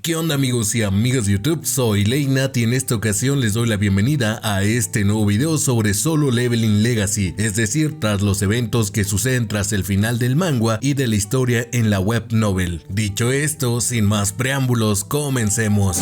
¿Qué onda amigos y amigas de YouTube? Soy Leinat y en esta ocasión les doy la bienvenida a este nuevo video sobre Solo Leveling Legacy, es decir, tras los eventos que suceden tras el final del manga y de la historia en la web novel. Dicho esto, sin más preámbulos, comencemos.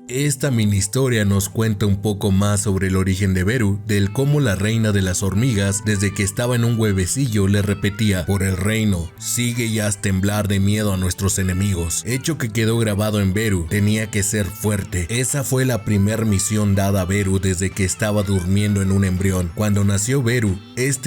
Esta mini historia nos cuenta un poco más sobre el origen de Beru, del cómo la reina de las hormigas, desde que estaba en un huevecillo, le repetía: por el reino, sigue y haz temblar de miedo a nuestros enemigos. Hecho que quedó grabado en Beru, tenía que ser fuerte. Esa fue la primer misión dada a Beru desde que estaba durmiendo en un embrión. Cuando nació Beru,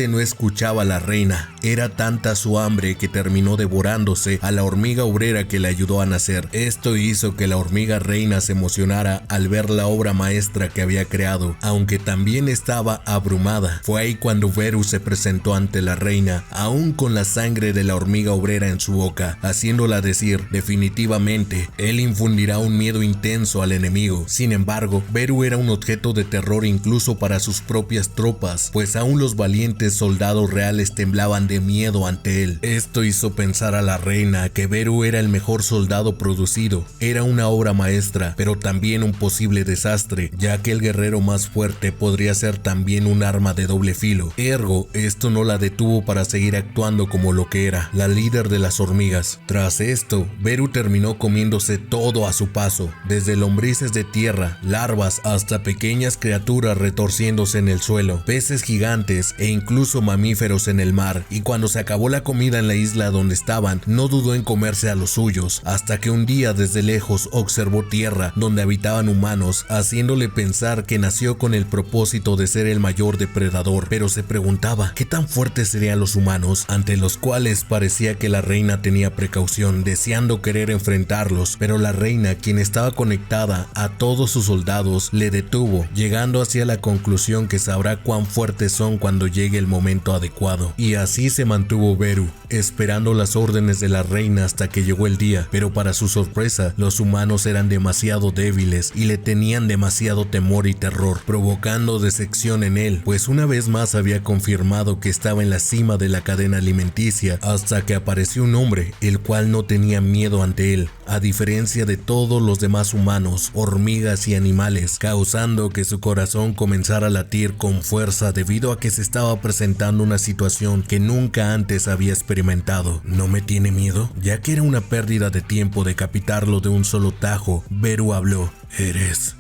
no escuchaba a la reina. Era tanta su hambre que terminó devorándose a la hormiga obrera que le ayudó a nacer. Esto hizo que la hormiga reina se emocionara al ver la obra maestra que había creado, aunque también estaba abrumada. Fue ahí cuando Beru se presentó ante la reina, aún con la sangre de la hormiga obrera en su boca, haciéndola decir: definitivamente, él infundirá un miedo intenso al enemigo. Sin embargo, Beru era un objeto de terror incluso para sus propias tropas, pues aún los valientes soldados reales temblaban de miedo ante él. Esto hizo pensar a la reina que Beru era el mejor soldado producido, era una obra maestra, pero también un posible desastre, ya que el guerrero más fuerte podría ser también un arma de doble filo. Ergo, esto no la detuvo para seguir actuando como lo que era, la líder de las hormigas. Tras esto, Beru terminó comiéndose todo a su paso, desde lombrices de tierra, larvas, hasta pequeñas criaturas retorciéndose en el suelo, peces gigantes e incluso mamíferos en el mar. Y cuando se acabó la comida en la isla donde estaban, no dudó en comerse a los suyos, hasta que un día desde lejos observó tierra donde habitaban humanos, haciéndole pensar que nació con el propósito de ser el mayor depredador, pero se preguntaba qué tan fuertes serían los humanos, ante los cuales parecía que la reina tenía precaución, deseando querer enfrentarlos, pero la reina, quien estaba conectada a todos sus soldados, le detuvo, llegando hacia la conclusión que sabrá cuán fuertes son cuando llegue el momento adecuado. Y así se mantuvo Beru, esperando las órdenes de la reina hasta que llegó el día, pero para su sorpresa, los humanos eran demasiado débiles y le tenían demasiado temor y terror, provocando decepción en él, pues una vez más había confirmado que estaba en la cima de la cadena alimenticia, hasta que apareció un hombre, el cual no tenía miedo ante él, a diferencia de todos los demás humanos, hormigas y animales, causando que su corazón comenzara a latir con fuerza debido a que se estaba presentando una situación que nunca antes había experimentado. ¿No me tiene miedo? Ya que era una pérdida de tiempo decapitarlo de un solo tajo, Beru habló: ¿eres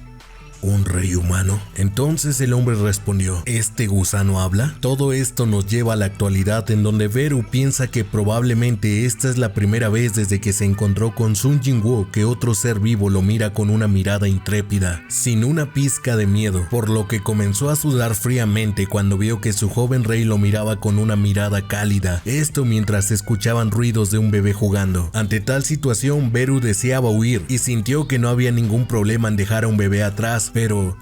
un rey humano? Entonces el hombre respondió: ¿este gusano habla? Todo esto nos lleva a la actualidad, en donde Beru piensa que probablemente esta es la primera vez desde que se encontró con Sun Jinwoo que otro ser vivo lo mira con una mirada intrépida, sin una pizca de miedo, por lo que comenzó a sudar fríamente cuando vio que su joven rey lo miraba con una mirada cálida, esto mientras escuchaban ruidos de un bebé jugando. Ante tal situación, Beru deseaba huir y sintió que no había ningún problema en dejar a un bebé atrás, pero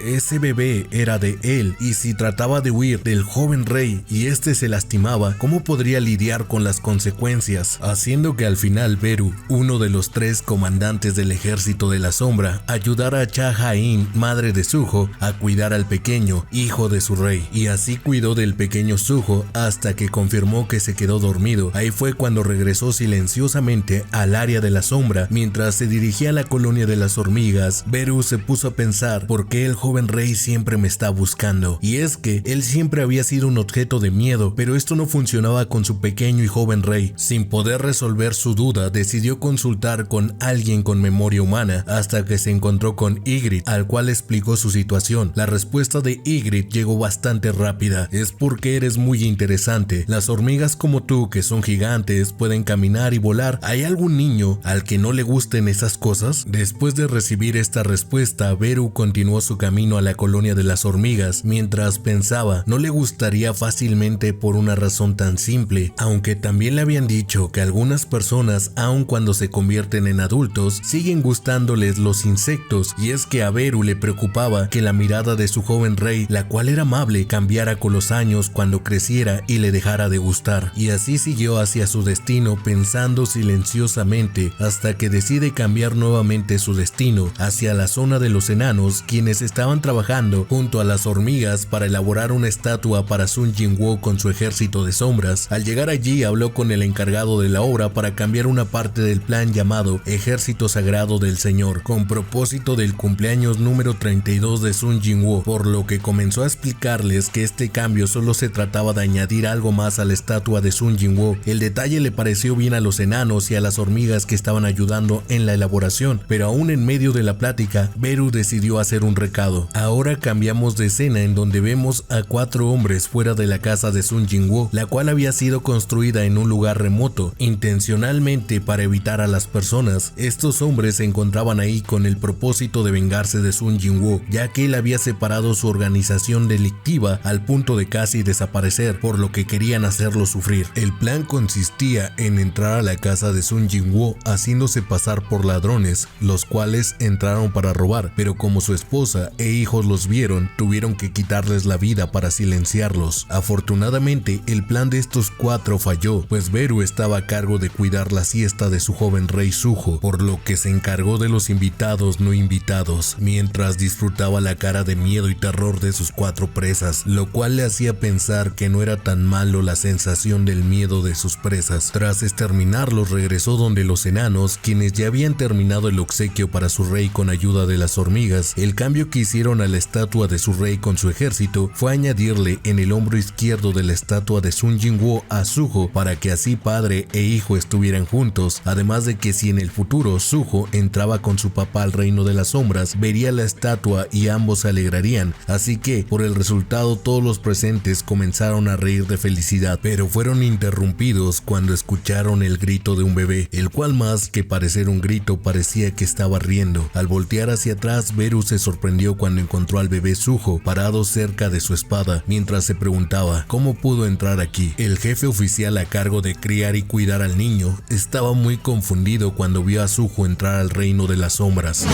ese bebé era de él, y si trataba de huir del joven rey y se lastimaba, ¿cómo podría lidiar con las consecuencias? Haciendo que al final Beru, uno de los 3 comandantes del ejército de la sombra, ayudara a Cha Ha-in, madre de Suho, a cuidar al pequeño, hijo de su rey, y así cuidó del pequeño Suho hasta que confirmó que se quedó dormido. Ahí fue cuando regresó silenciosamente al área de la sombra. Mientras se dirigía a la colonia de las hormigas, Beru se puso a pensar: ¿por qué el joven rey siempre me está buscando? Y es que él siempre había sido un objeto de miedo, pero esto no funcionaba con su pequeño y joven rey. Sin poder resolver su duda, decidió consultar con alguien con memoria humana, hasta que se encontró con Ygritte, al cual explicó su situación. La respuesta de Ygritte llegó bastante rápida: es porque eres muy interesante. Las hormigas como tú, que son gigantes, pueden caminar y volar. ¿Hay algún niño al que no le gusten esas cosas? Después de recibir esta respuesta, Beru continuó su camino a la colonia de las hormigas, mientras pensaba: no le gustaría fácilmente por una razón tan simple, aunque también le habían dicho que algunas personas, aun cuando se convierten en adultos, siguen gustándoles los insectos, y es que a Beru le preocupaba que la mirada de su joven rey, la cual era amable, cambiara con los años cuando creciera y le dejara de gustar. Y así siguió hacia su destino, pensando silenciosamente, hasta que decide cambiar nuevamente su destino hacia la zona de los enanos, quienes estaban estaban trabajando junto a las hormigas para elaborar una estatua para Sun Jinwoo con su ejército de sombras. Al llegar allí habló con el encargado de la obra para cambiar una parte del plan llamado Ejército Sagrado del Señor, con propósito del cumpleaños número 32 de Sun Jinwoo, por lo que comenzó a explicarles que este cambio solo se trataba de añadir algo más a la estatua de Sun Jinwoo. El detalle le pareció bien a los enanos y a las hormigas que estaban ayudando en la elaboración, pero aún en medio de la plática, Beru decidió hacer un recado. Ahora cambiamos de escena en donde vemos a 4 hombres fuera de la casa de Sun Jinwoo, la cual había sido construida en un lugar remoto, intencionalmente para evitar a las personas. Estos hombres se encontraban ahí con el propósito de vengarse de Sun Jinwoo, ya que él había separado su organización delictiva al punto de casi desaparecer, por lo que querían hacerlo sufrir. El plan consistía en entrar a la casa de Sun Jinwoo haciéndose pasar por ladrones, los cuales entraron para robar, pero como su esposa e hijos los vieron, tuvieron que quitarles la vida para silenciarlos. Afortunadamente, el plan de estos 4 falló, pues Beru estaba a cargo de cuidar la siesta de su joven rey Suho, por lo que se encargó de los invitados no invitados, mientras disfrutaba la cara de miedo y terror de sus 4 presas, lo cual le hacía pensar que no era tan malo la sensación del miedo de sus presas. Tras exterminarlos, regresó donde los enanos, quienes ya habían terminado el obsequio para su rey con ayuda de las hormigas. El cambio que hicieron a la estatua de su rey con su ejército fue añadirle en el hombro izquierdo de la estatua de Sun Jinwoo a Suho, para que así padre e hijo estuvieran juntos, además de que si en el futuro Suho entraba con su papá al reino de las sombras, vería la estatua y ambos se alegrarían. Así que por el resultado todos los presentes comenzaron a reír de felicidad, pero fueron interrumpidos cuando escucharon el grito de un bebé, el cual más que parecer un grito parecía que estaba riendo. Al voltear hacia atrás, Beru se sorprendió cuando encontró al bebé Suho parado cerca de su espada, mientras se preguntaba cómo pudo entrar aquí. El jefe oficial a cargo de criar y cuidar al niño estaba muy confundido cuando vio a Suho entrar al reino de las sombras.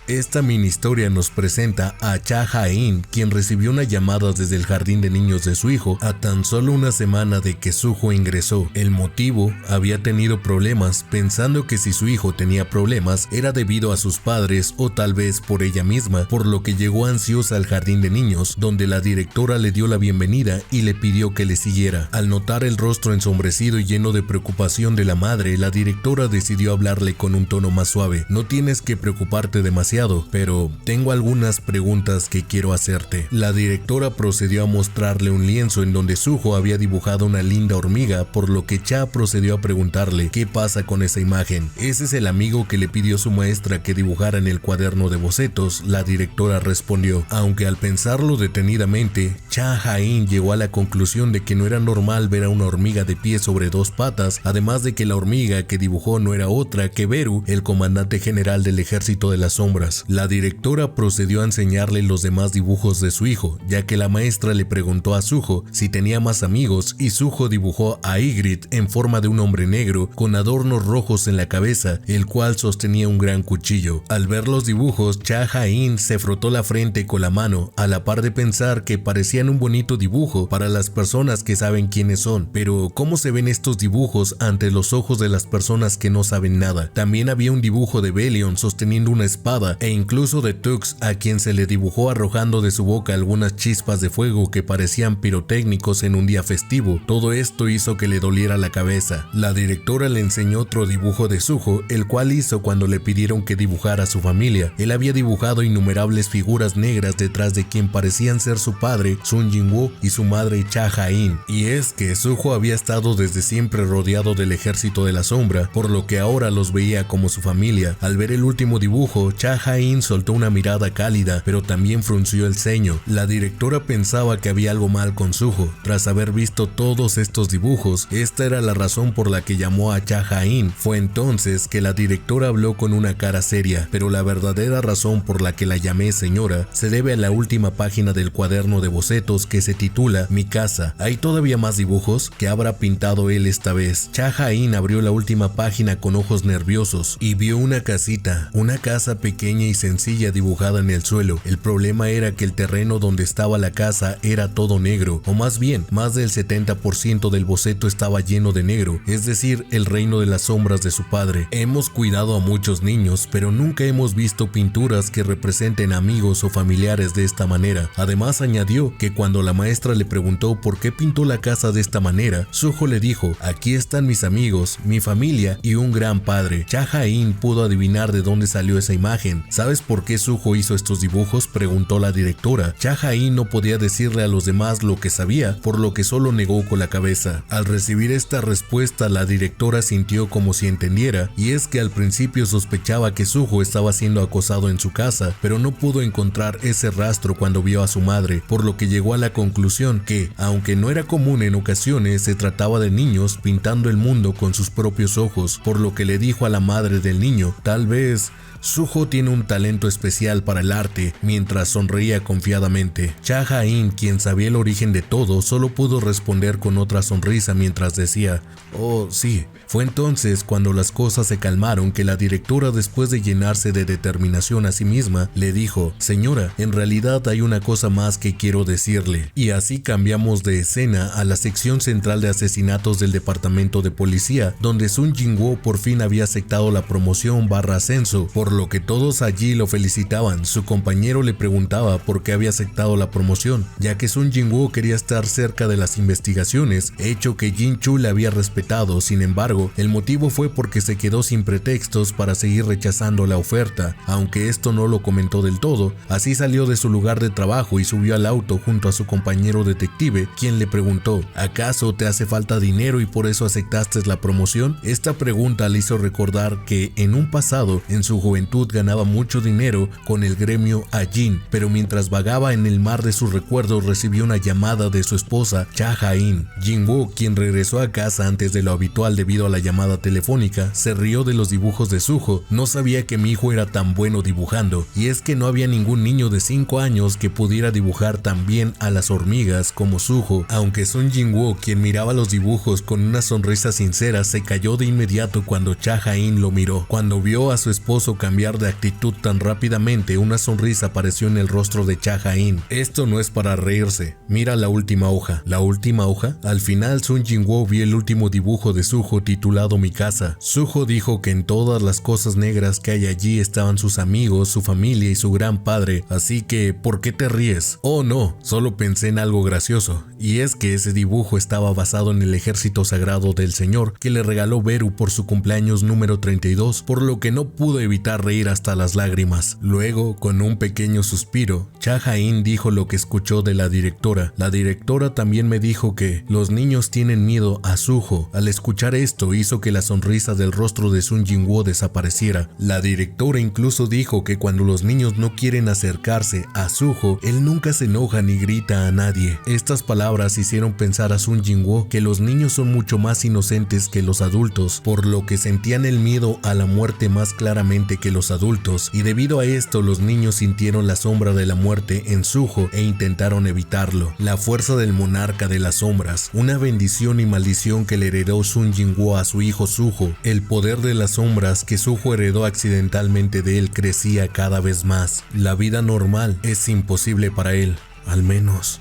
Esta mini historia nos presenta a Cha Ha-in, quien recibió una llamada desde el jardín de niños de su hijo a tan solo una semana de que Suho ingresó. El motivo: había tenido problemas, pensando que si su hijo tenía problemas era debido a sus padres o tal vez por ella misma, por lo que llegó ansiosa al jardín de niños, donde la directora le dio la bienvenida y le pidió que le siguiera. Al notar el rostro ensombrecido y lleno de preocupación de la madre, la directora decidió hablarle con un tono más suave. No tienes que preocuparte demasiado, pero tengo algunas preguntas que quiero hacerte. La directora procedió a mostrarle un lienzo en donde Suho había dibujado una linda hormiga, por lo que Cha procedió a preguntarle qué pasa con esa imagen. Ese es el amigo que le pidió su maestra que dibujara en el cuaderno de bocetos, la directora respondió. Aunque al pensarlo detenidamente, Cha Ha-in llegó a la conclusión de que no era normal ver a una hormiga de pie sobre 2 patas, además de que la hormiga que dibujó no era otra que Beru, el comandante general del ejército de las sombras. La directora procedió a enseñarle los demás dibujos de su hijo, ya que la maestra le preguntó a Suho si tenía más amigos, y Suho dibujó a Ygritte en forma de un hombre negro con adornos rojos en la cabeza, el cual sostenía un gran cuchillo. Al ver los dibujos, Cha Ha-in se frotó la frente con la mano, a la par de pensar que parecían un bonito dibujo para las personas que saben quiénes son, pero ¿cómo se ven estos dibujos ante los ojos de las personas que no saben nada? También había un dibujo de Belion sosteniendo una espada, e incluso de Tux, a quien se le dibujó arrojando de su boca algunas chispas de fuego que parecían pirotécnicos en un día festivo. Todo esto hizo que le doliera la cabeza. La directora le enseñó otro dibujo de Suho, el cual hizo cuando le pidieron que dibujara a su familia. Él había dibujado innumerables figuras negras detrás de quien parecían ser su padre, Sun Jinwoo, y su madre, Cha Ha-in. Y es que Suho había estado desde siempre rodeado del ejército de la sombra, por lo que ahora los veía como su familia. Al ver el último dibujo, Cha Ha-in soltó una mirada cálida, pero también frunció el ceño. La directora pensaba que había algo mal con Suho. Tras haber visto todos estos dibujos, esta era la razón por la que llamó a Cha Ha-in. Fue entonces que la directora habló con una cara seria, pero la verdadera razón por la que la llamé señora se debe a la última página del cuaderno de bocetos, que se titula Mi casa. ¿Hay todavía más dibujos? ¿Qué habrá pintado él esta vez? Cha Ha-in abrió la última página con ojos nerviosos y vio una casita, una casa pequeña pequeña y sencilla dibujada en el suelo. El problema era que el terreno donde estaba la casa era todo negro, o más bien, más del 70% del boceto estaba lleno de negro, es decir, el reino de las sombras de su padre. Hemos cuidado a muchos niños, pero nunca hemos visto pinturas que representen amigos o familiares de esta manera. Además, añadió que cuando la maestra le preguntó por qué pintó la casa de esta manera, Suho le dijo: aquí están mis amigos, mi familia y un gran padre. Cha Ha-in pudo adivinar de dónde salió esa imagen. ¿Sabes por qué Suho hizo estos dibujos?, preguntó la directora. Cha Ha-in no podía decirle a los demás lo que sabía, por lo que solo negó con la cabeza. Al recibir esta respuesta, la directora sintió como si entendiera, y es que al principio sospechaba que Suho estaba siendo acosado en su casa, pero no pudo encontrar ese rastro cuando vio a su madre, por lo que llegó a la conclusión que, aunque no era común en ocasiones, se trataba de niños pintando el mundo con sus propios ojos, por lo que le dijo a la madre del niño: tal vez Suho tiene un talento especial para el arte, mientras sonreía confiadamente. Cha Ha-in, quien sabía el origen de todo, solo pudo responder con otra sonrisa mientras decía: oh, sí. Fue entonces cuando las cosas se calmaron que la directora, después de llenarse de determinación a sí misma, le dijo: señora, en realidad hay una cosa más que quiero decirle. Y así cambiamos de escena a la sección central de asesinatos del departamento de policía, donde Sun Jin-woo por fin había aceptado la promoción / ascenso, por lo que todos allí lo felicitaban. Su compañero le preguntaba por qué había aceptado la promoción, ya que Sun Jin-woo quería estar cerca de las investigaciones, hecho que Jin-chul le había respetado. Sin embargo, el motivo fue porque se quedó sin pretextos para seguir rechazando la oferta. Aunque esto no lo comentó del todo, así salió de su lugar de trabajo y subió al auto junto a su compañero detective, quien le preguntó: ¿acaso te hace falta dinero y por eso aceptaste la promoción? Esta pregunta le hizo recordar que en un pasado, en su juventud, ganaba mucho dinero con el gremio Ajin, pero mientras vagaba en el mar de sus recuerdos recibió una llamada de su esposa Cha Ha-in. Jin-woo, quien regresó a casa antes de lo habitual debido a la llamada telefónica, se rió de los dibujos de Suho. No sabía que mi hijo era tan bueno dibujando, y es que no había ningún niño de 5 años que pudiera dibujar tan bien a las hormigas como Suho. Aunque Sun Jin-woo, quien miraba los dibujos con una sonrisa sincera, se cayó de inmediato cuando Cha Ha-in lo miró. Cuando vio a su esposo cambiar de actitud tan rápidamente, una sonrisa apareció en el rostro de Cha Ha-in. Esto no es para reírse, mira la última hoja. ¿La última hoja? Al final Sun Jin-woo vio el último dibujo de Suho titulado Mi casa. Suho dijo que en todas las cosas negras que hay allí estaban sus amigos, su familia y su gran padre, así que ¿por qué te ríes? Oh no, solo pensé en algo gracioso, y es que ese dibujo estaba basado en el ejército sagrado del señor que le regaló Beru por su cumpleaños número 32, por lo que no pudo evitar reír hasta las lágrimas. Luego, con un pequeño suspiro, Cha Ha-in dijo lo que escuchó de la directora. La directora también me dijo que los niños tienen miedo a Suho. Al escuchar esto hizo que la sonrisa del rostro de Sun Jin-woo desapareciera. La directora incluso dijo que cuando los niños no quieren acercarse a Suho, él nunca se enoja ni grita a nadie. Estas palabras hicieron pensar a Sun Jin-woo que los niños son mucho más inocentes que los adultos, por lo que sentían el miedo a la muerte más claramente que los adultos, y debido a esto los niños sintieron la sombra de la muerte en Suho e intentaron evitarlo. La fuerza del monarca de las sombras, una bendición y maldición que le heredó Sun Jin-woo a su hijo Suho. El poder de las sombras que Suho heredó accidentalmente de él crecía cada vez más. La vida normal es imposible para él, al menos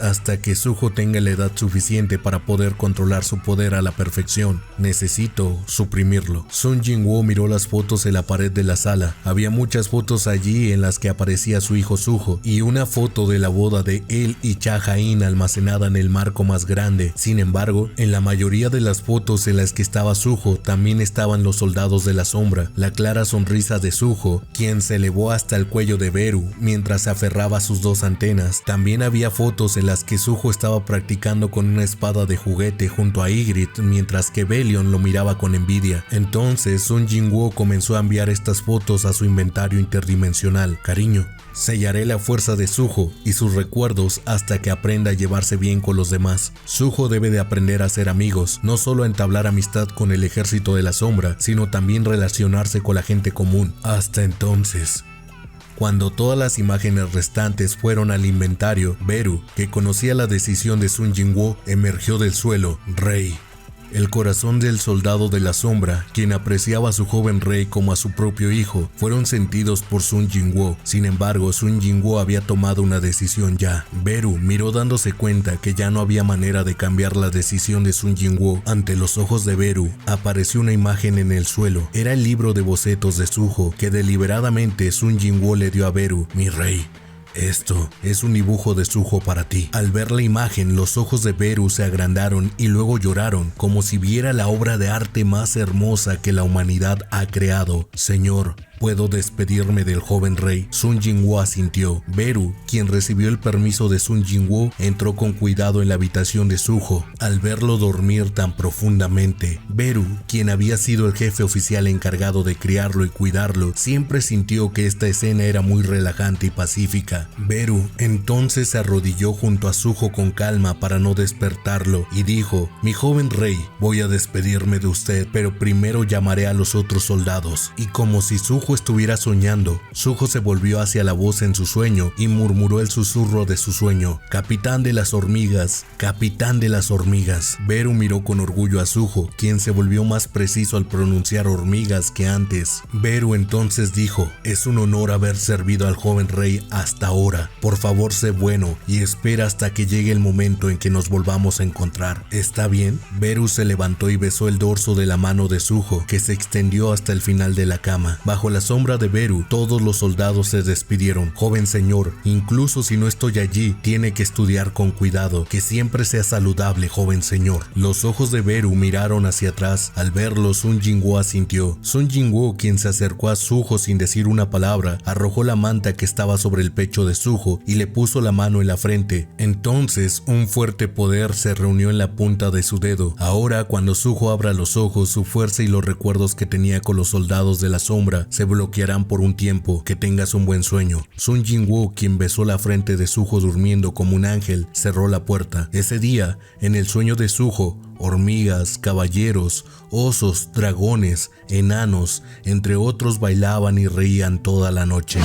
hasta que Suho tenga la edad suficiente para poder controlar su poder a la perfección. Necesito suprimirlo. Sun Jin-woo miró las fotos en la pared de la sala. Había muchas fotos allí en las que aparecía su hijo Suho, y una foto de la boda de él y Cha Ha-in almacenada en el marco más grande. Sin embargo, en la mayoría de las fotos en las que estaba Suho también estaban los soldados de la sombra. La clara sonrisa de Suho, quien se elevó hasta el cuello de Beru mientras se aferraba a sus dos antenas. También había fotos en las que Suho estaba practicando con una espada de juguete junto a Ygritte, mientras que Belion lo miraba con envidia. Entonces Sun Jin-woo comenzó a enviar estas fotos a su inventario interdimensional. Cariño, sellaré la fuerza de Suho y sus recuerdos hasta que aprenda a llevarse bien con los demás. Suho debe de aprender a ser amigos, no solo a entablar amistad con el ejército de la sombra, sino también relacionarse con la gente común. Hasta entonces. Cuando todas las imágenes restantes fueron al inventario, Beru, que conocía la decisión de Sun Jin-woo, emergió del suelo. Rey. El corazón del soldado de la sombra, quien apreciaba a su joven rey como a su propio hijo, fueron sentidos por Sun Jinwoo. Sin embargo, Sun Jinwoo había tomado una decisión ya. Beru miró dándose cuenta que ya no había manera de cambiar la decisión de Sun Jinwoo. Ante los ojos de Beru apareció una imagen en el suelo. Era el libro de bocetos de Suho que deliberadamente Sun Jinwoo le dio a Beru. Mi rey, esto es un dibujo de Suho para ti. Al ver la imagen, los ojos de Beru se agrandaron y luego lloraron, como si viera la obra de arte más hermosa que la humanidad ha creado. Señor, ¿puedo despedirme del joven rey? Sun Jinwoo asintió. Beru, quien recibió el permiso de Sun Jinwoo, entró con cuidado en la habitación de Suho. Al verlo dormir tan profundamente, Beru, quien había sido el jefe oficial encargado de criarlo y cuidarlo, siempre sintió que esta escena era muy relajante y pacífica. Beru entonces se arrodilló junto a Suho con calma para no despertarlo y dijo: mi joven rey, voy a despedirme de usted, pero primero llamaré a los otros soldados. Y como si Suho estuviera soñando, Suho se volvió hacia la voz en su sueño y murmuró el susurro de su sueño: capitán de las hormigas, capitán de las hormigas. Beru miró con orgullo a Suho, quien se volvió más preciso al pronunciar hormigas que antes. Beru entonces dijo: es un honor haber servido al joven rey hasta ahora. Por favor, sé bueno y espera hasta que llegue el momento en que nos volvamos a encontrar. ¿Está bien? Beru se levantó y besó el dorso de la mano de Suho, que se extendió hasta el final de la cama. Bajo la sombra de Beru, todos los soldados se despidieron. Joven señor, incluso si no estoy allí, tiene que estudiar con cuidado. Que siempre sea saludable, joven señor. Los ojos de Beru miraron hacia atrás. Al verlo, Sun Jinwoo asintió. Sun Jinwoo, quien se acercó a Suho sin decir una palabra, arrojó la manta que estaba sobre el pecho de Suho y le puso la mano en la frente. Entonces, un fuerte poder se reunió en la punta de su dedo. Ahora, cuando Suho abra los ojos, su fuerza y los recuerdos que tenía con los soldados de la sombra se bloquearán por un tiempo. Que tengas un buen sueño. Sun Jinwoo, quien besó la frente de Suho durmiendo como un ángel, cerró la puerta. Ese día, en el sueño de Suho, hormigas, caballeros, osos, dragones, enanos, entre otros, bailaban y reían toda la noche.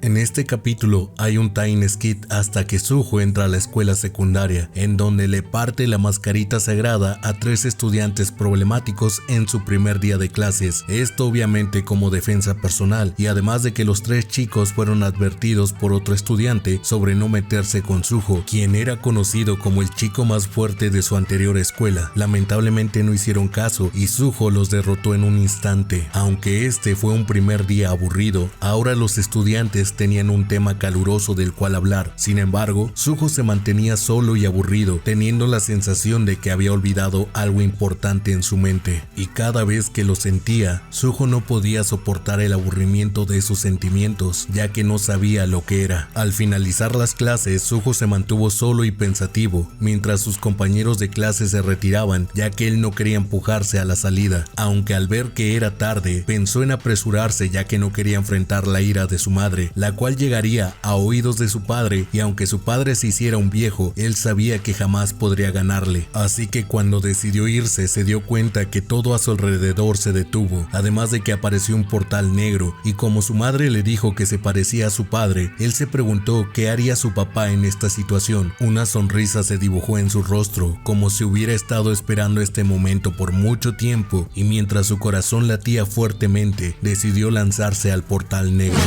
En este capítulo hay un time skip hasta que Suho entra a la escuela secundaria, en donde le parte la mascarita sagrada a 3 estudiantes problemáticos en su primer día de clases. Esto obviamente como defensa personal, y además de que los 3 chicos fueron advertidos por otro estudiante sobre no meterse con Suho, quien era conocido como el chico más fuerte de su anterior escuela. Lamentablemente no hicieron caso y Suho los derrotó en un instante. Aunque este fue un primer día aburrido, ahora los estudiantes tenían un tema caluroso del cual hablar. Sin embargo, Suho se mantenía solo y aburrido, teniendo la sensación de que había olvidado algo importante en su mente. Y cada vez que lo sentía, Suho no podía soportar el aburrimiento de esos sentimientos, ya que no sabía lo que era. Al finalizar las clases, Suho se mantuvo solo y pensativo, mientras sus compañeros de clase se retiraban, ya que él no quería empujarse a la salida. Aunque al ver que era tarde, pensó en apresurarse, ya que no quería enfrentar la ira de su madre, la cual llegaría a oídos de su padre, y aunque su padre se hiciera un viejo, él sabía que jamás podría ganarle. Así que cuando decidió irse, se dio cuenta que todo a su alrededor se detuvo, además de que apareció un portal negro, y como su madre le dijo que se parecía a su padre, él se preguntó qué haría su papá en esta situación. Una sonrisa se dibujó en su rostro, como si hubiera estado esperando este momento por mucho tiempo, y mientras su corazón latía fuertemente, decidió lanzarse al portal negro.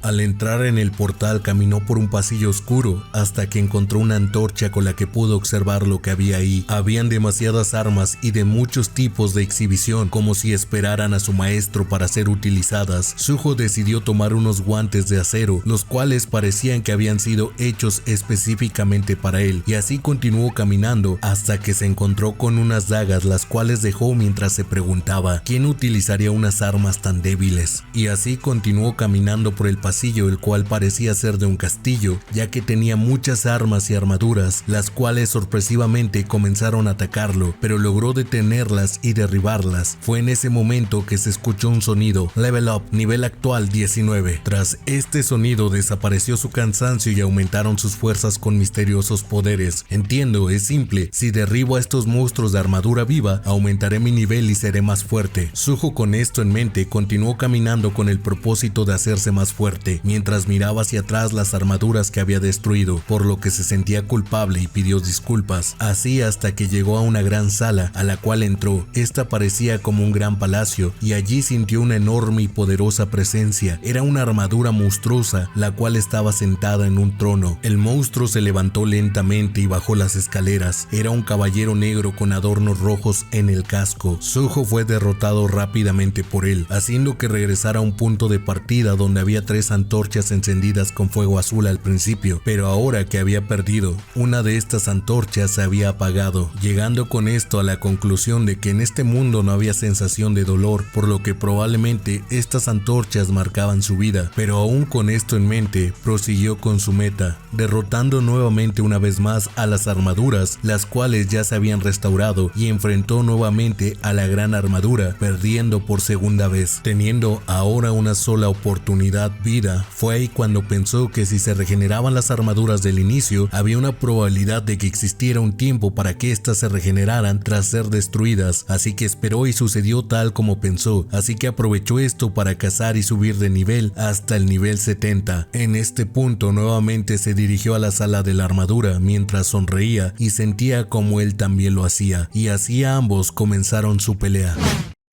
Al entrar en el portal, caminó por un pasillo oscuro hasta que encontró una antorcha con la que pudo observar lo que había ahí. Habían demasiadas armas y de muchos tipos de exhibición, como si esperaran a su maestro para ser utilizadas. Suho decidió tomar unos guantes de acero, los cuales parecían que habían sido hechos específicamente para él, y así continuó caminando hasta que se encontró con unas dagas, las cuales dejó mientras se preguntaba ¿quién utilizaría unas armas tan débiles? Y así continuó caminando por el pasillo, el cual parecía ser de un castillo, ya que tenía muchas armas y armaduras, las cuales sorpresivamente comenzaron a atacarlo, pero logró detenerlas y derribarlas. Fue en ese momento que se escuchó un sonido: Level Up, nivel actual 19. Tras este sonido desapareció su cansancio y aumentaron sus fuerzas con misteriosos poderes. Entiendo, es simple, si derribo a estos monstruos de armadura viva, aumentaré mi nivel y seré más fuerte. Suho, con esto en mente, continuó caminando con el propósito de hacerse más fuerte. fuerte, mientras miraba hacia atrás las armaduras que había destruido, por lo que se sentía culpable y pidió disculpas. Así hasta que llegó a una gran sala, a la cual entró. Esta parecía como un gran palacio, y allí sintió una enorme y poderosa presencia. Era una armadura monstruosa, la cual estaba sentada en un trono. El monstruo se levantó lentamente y bajó las escaleras. Era un caballero negro con adornos rojos en el casco. Zuko fue derrotado rápidamente por él, haciendo que regresara a un punto de partida donde había 3 antorchas encendidas con fuego azul al principio, pero ahora que había perdido, una de estas antorchas se había apagado, llegando con esto a la conclusión de que en este mundo no había sensación de dolor, por lo que probablemente estas antorchas marcaban su vida. Pero aún con esto en mente, prosiguió con su meta, derrotando nuevamente una vez más a las armaduras, las cuales ya se habían restaurado, y enfrentó nuevamente a la gran armadura, perdiendo por segunda vez, teniendo ahora una sola oportunidad vida. Fue ahí cuando pensó que si se regeneraban las armaduras del inicio, había una probabilidad de que existiera un tiempo para que éstas se regeneraran tras ser destruidas, así que esperó y sucedió tal como pensó, así que aprovechó esto para cazar y subir de nivel hasta el nivel 70. En este punto nuevamente se dirigió a la sala de la armadura mientras sonreía y sentía como él también lo hacía, y así ambos comenzaron su pelea.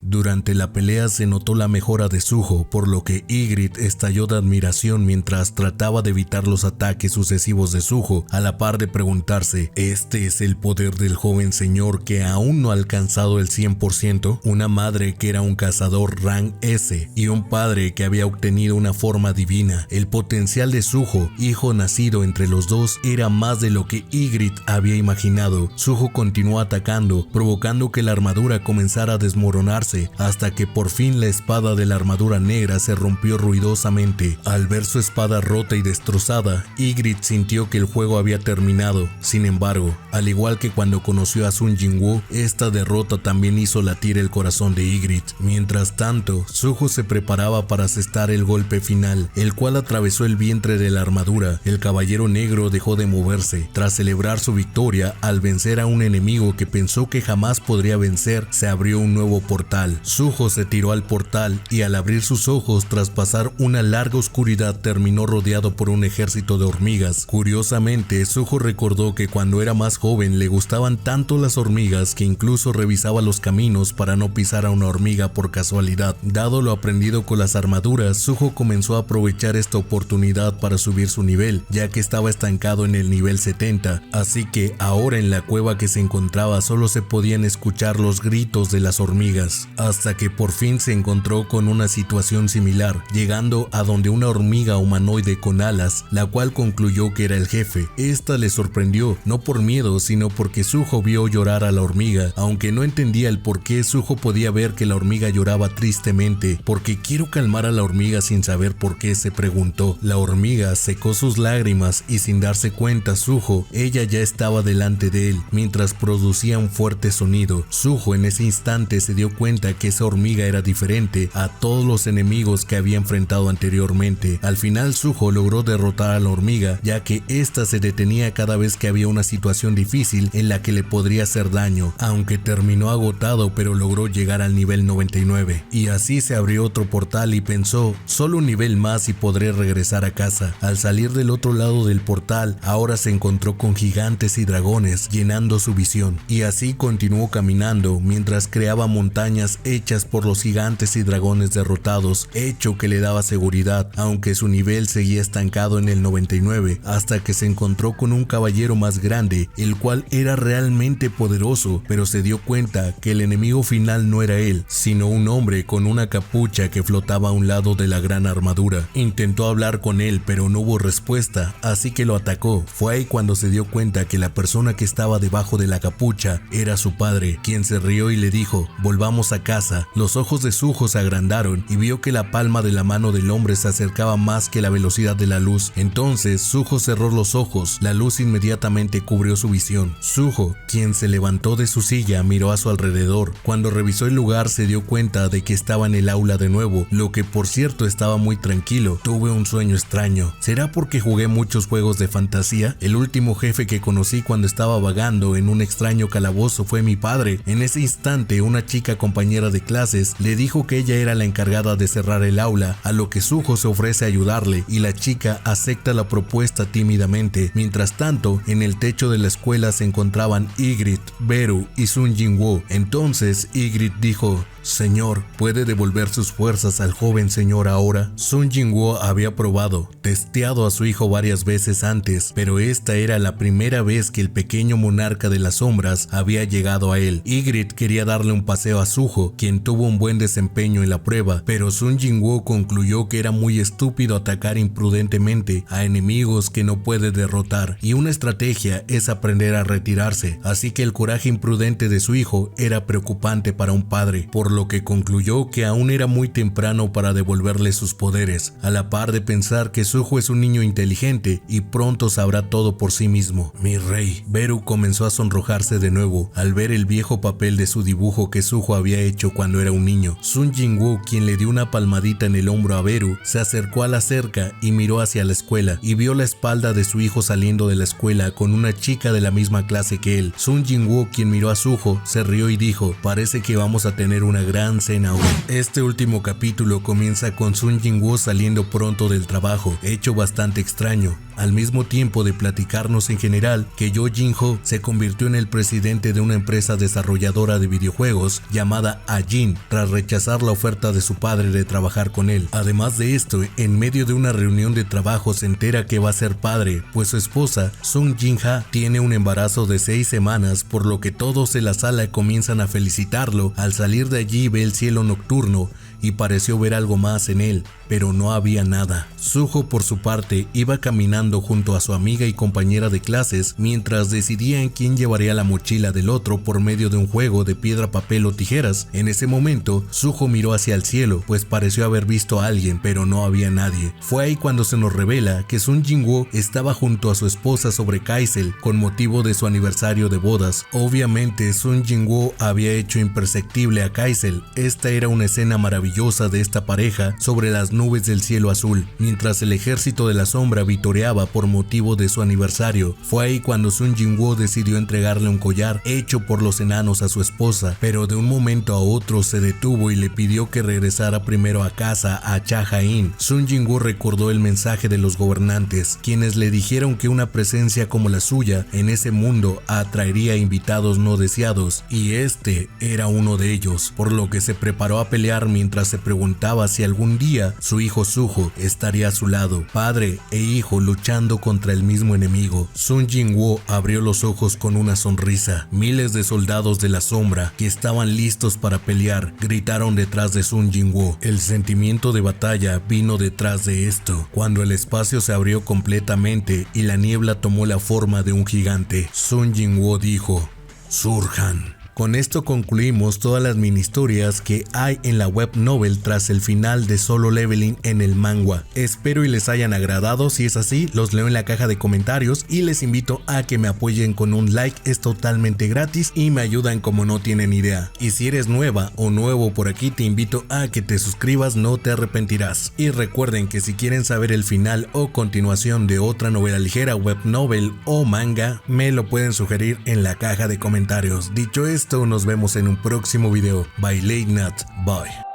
Durante la pelea se notó la mejora de Zuko, por lo que Ygritte estalló de admiración mientras trataba de evitar los ataques sucesivos de Zuko, a la par de preguntarse, ¿este es el poder del joven señor que aún no ha alcanzado el 100%? Una madre que era un cazador rank S y un padre que había obtenido una forma divina. El potencial de Zuko, hijo nacido entre los dos, era más de lo que Ygritte había imaginado. Zuko continuó atacando, provocando que la armadura comenzara a desmoronarse, hasta que por fin la espada de la armadura negra se rompió ruidosamente. Al ver su espada rota y destrozada, Ygritte sintió que el juego había terminado. Sin embargo, al igual que cuando conoció a Sun Jinwoo, esta derrota también hizo latir el corazón de Ygritte. Mientras tanto, Zuko se preparaba para asestar el golpe final, el cual atravesó el vientre de la armadura. El caballero negro dejó de moverse. Tras celebrar su victoria al vencer a un enemigo que pensó que jamás podría vencer, se abrió un nuevo portal. Zuko se tiró al portal y al abrir sus ojos tras pasar una larga oscuridad terminó rodeado por un ejército de hormigas. Curiosamente, Zuko recordó que cuando era más joven le gustaban tanto las hormigas que incluso revisaba los caminos para no pisar a una hormiga por casualidad. Dado lo aprendido con las armaduras, Zuko comenzó a aprovechar esta oportunidad para subir su nivel, ya que estaba estancado en el nivel 70, así que ahora en la cueva que se encontraba solo se podían escuchar los gritos de las hormigas. Hasta que por fin se encontró con una situación similar, llegando a donde una hormiga humanoide con alas, la cual concluyó que era el jefe. Esta le sorprendió, no por miedo, sino porque Zuko vio llorar a la hormiga. Aunque no entendía el por qué, Zuko podía ver que la hormiga lloraba tristemente. ¿Por qué quiero calmar a la hormiga sin saber por qué?, se preguntó. La hormiga secó sus lágrimas y sin darse cuenta Zuko, ella ya estaba delante de él, mientras producía un fuerte sonido. Zuko en ese instante se dio cuenta que esa hormiga era diferente a todos los enemigos que había enfrentado anteriormente. Al final Zuko logró derrotar a la hormiga, ya que ésta se detenía cada vez que había una situación difícil en la que le podría hacer daño, aunque terminó agotado, pero logró llegar al nivel 99. Y así se abrió otro portal y pensó, solo un nivel más y podré regresar a casa. Al salir del otro lado del portal, ahora se encontró con gigantes y dragones, llenando su visión. Y así continuó caminando, mientras creaba montañas hechas por los gigantes y dragones derrotados, hecho que le daba seguridad, aunque su nivel seguía estancado en el 99, hasta que se encontró con un caballero más grande, el cual era realmente poderoso, pero se dio cuenta que el enemigo final no era él, sino un hombre con una capucha que flotaba a un lado de la gran armadura. Intentó hablar con él, pero no hubo respuesta, así que lo atacó. Fue ahí cuando se dio cuenta que la persona que estaba debajo de la capucha era su padre, quien se rió y le dijo, volvamos a casa. Los ojos de Zuko se agrandaron y vio que la palma de la mano del hombre se acercaba más que la velocidad de la luz. Entonces Zuko cerró los ojos, la luz inmediatamente cubrió su visión. Zuko, quien se levantó de su silla, miró a su alrededor. Cuando revisó el lugar se dio cuenta de que estaba en el aula de nuevo, lo que por cierto estaba muy tranquilo. Tuve un sueño extraño. ¿Será porque jugué muchos juegos de fantasía? El último jefe que conocí cuando estaba vagando en un extraño calabozo fue mi padre. En ese instante una chica compañera compañera de clases le dijo que ella era la encargada de cerrar el aula, a lo que Suho se ofrece a ayudarle y la chica acepta la propuesta tímidamente. Mientras tanto, en el techo de la escuela se encontraban Ygritte, Beru y Sun Jinwoo. Entonces Ygritte dijo: Señor, ¿puede devolver sus fuerzas al joven señor ahora? Sun Jinwoo había probado, testeado a su hijo varias veces antes, pero esta era la primera vez que el pequeño monarca de las sombras había llegado a él. Ygritte quería darle un paseo a Suho, quien tuvo un buen desempeño en la prueba, pero Sun Jinwoo concluyó que era muy estúpido atacar imprudentemente a enemigos que no puede derrotar, y una estrategia es aprender a retirarse, así que el coraje imprudente de su hijo era preocupante para un padre, por lo que concluyó que aún era muy temprano para devolverle sus poderes, a la par de pensar que Suho es un niño inteligente y pronto sabrá todo por sí mismo. Mi rey. Beru comenzó a sonrojarse de nuevo al ver el viejo papel de su dibujo que Suho había hecho cuando era un niño. Sun Jinwoo, quien le dio una palmadita en el hombro a Beru, se acercó a la cerca y miró hacia la escuela y vio la espalda de su hijo saliendo de la escuela con una chica de la misma clase que él. Sun Jinwoo, quien miró a Suho, se rió y dijo: parece que vamos a tener una gran cena hoy. Este último capítulo comienza con Sun Jinwoo saliendo pronto del trabajo, hecho bastante extraño, al mismo tiempo de platicarnos en general que Yo Jin-ho se convirtió en el presidente de una empresa desarrolladora de videojuegos llamada Ajin tras rechazar la oferta de su padre de trabajar con él. Además de esto, en medio de una reunión de trabajo se entera que va a ser padre, pues su esposa Sung Jin-ha tiene un embarazo de 6 semanas, por lo que todos en la sala comienzan a felicitarlo. Al salir de allí ve el cielo nocturno y pareció ver algo más en él, pero no había nada. Suho, por su parte, iba caminando junto a su amiga y compañera de clases mientras decidían quién llevaría la mochila del otro por medio de un juego de piedra, papel o tijeras. En ese momento, Suho miró hacia el cielo, pues pareció haber visto a alguien, pero no había nadie. Fue ahí cuando se nos revela que Sun Jinwoo estaba junto a su esposa sobre Kaisel con motivo de su aniversario de bodas. Obviamente, Sun Jinwoo había hecho imperceptible a Kaisel. Esta era una escena maravillosa de esta pareja sobre las nubes del cielo azul, mientras el ejército de la sombra vitoreaba por motivo de su aniversario. Fue ahí cuando Sun Jinwoo decidió entregarle un collar hecho por los enanos a su esposa, pero de un momento a otro se detuvo y le pidió que regresara primero a casa a Cha-Hain. Sun Jinwoo recordó el mensaje de los gobernantes, quienes le dijeron que una presencia como la suya en ese mundo atraería invitados no deseados, y este era uno de ellos, por lo que se preparó a pelear mientras se preguntaba si algún día su hijo Suho estaría a su lado, padre e hijo luchando contra el mismo enemigo. Sun Jinwoo abrió los ojos con una sonrisa. Miles de soldados de la sombra que estaban listos para pelear gritaron detrás de Sun Jinwoo. El sentimiento de batalla vino detrás de esto, cuando el espacio se abrió completamente y la niebla tomó la forma de un gigante. Sun Jinwoo dijo: surjan. Con esto concluimos todas las mini historias que hay en la web novel tras el final de Solo Leveling en el manga. Espero y les hayan agradado. Si es así, los leo en la caja de comentarios y les invito a que me apoyen con un like. Es totalmente gratis y me ayudan como no tienen idea. Y si eres nueva o nuevo por aquí, te invito a que te suscribas, no te arrepentirás. Y recuerden que si quieren saber el final o continuación de otra novela ligera, web novel o manga, me lo pueden sugerir en la caja de comentarios. Dicho esto, nos vemos en un próximo video. Bye Late Nut. Bye.